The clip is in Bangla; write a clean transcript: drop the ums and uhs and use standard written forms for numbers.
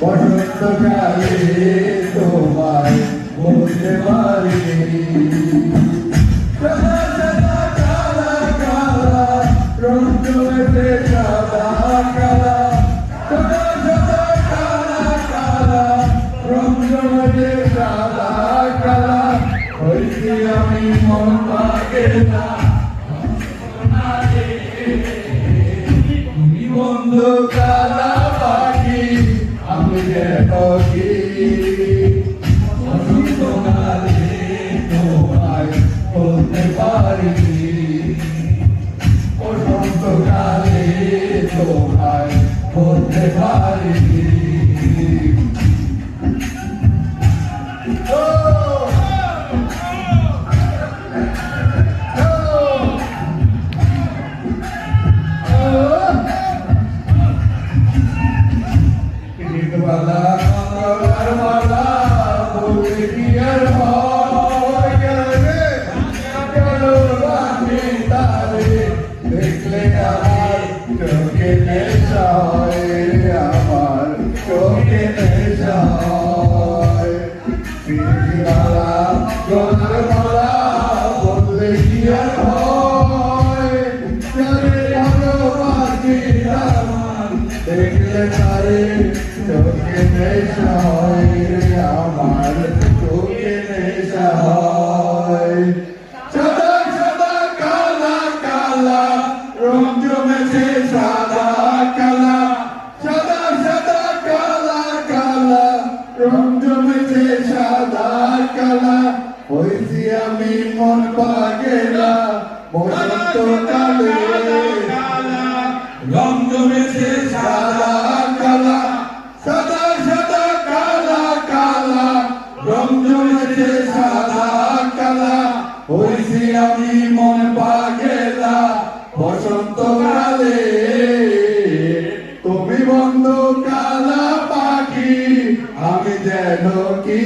বসন্তকালে তোমায় বলতে পারি সাদা সাদা কালা কালা রং জমেছে সাদা কালা সাদা সাদা কালা কালা রং জমেছে সাদা কালা হইছি আমি মন পাগেলা তুমি বন্ধু কালা পাখি আমি যেন কি বসন্তকালে তোমায় বলতে পারি বসন্তকালে তোমায় বলতে পারি মালা মঙ্গলার মালা বলে দিয়ার ভয় গেলে গেল বাকি তারে দেখলে আমার চোখে নেশা হয় আমার চোখে নেশা হয় মালা গলার মালা বললে দিয়ার ভয় গেলে গেল বাকি আমার দেখলে তারে চোখে নেশা হয় আমার চোখে নেশা হয় সাদা সাদা কালা কালা রং জমেছে সাদা কালা সাদা সাদা কালা কালা রং জমেছে সাদা কালা হইছি আমি মন পাগেলা বসন্তকালে রং জমেছে সাদা কালা সাদা সাদা কালা কালা রং জমেছে সাদা কালা হইছি আমি মন পাগেলা বসন্তকালে তুমি বন্ধু কালা পাখি আমি যেন কি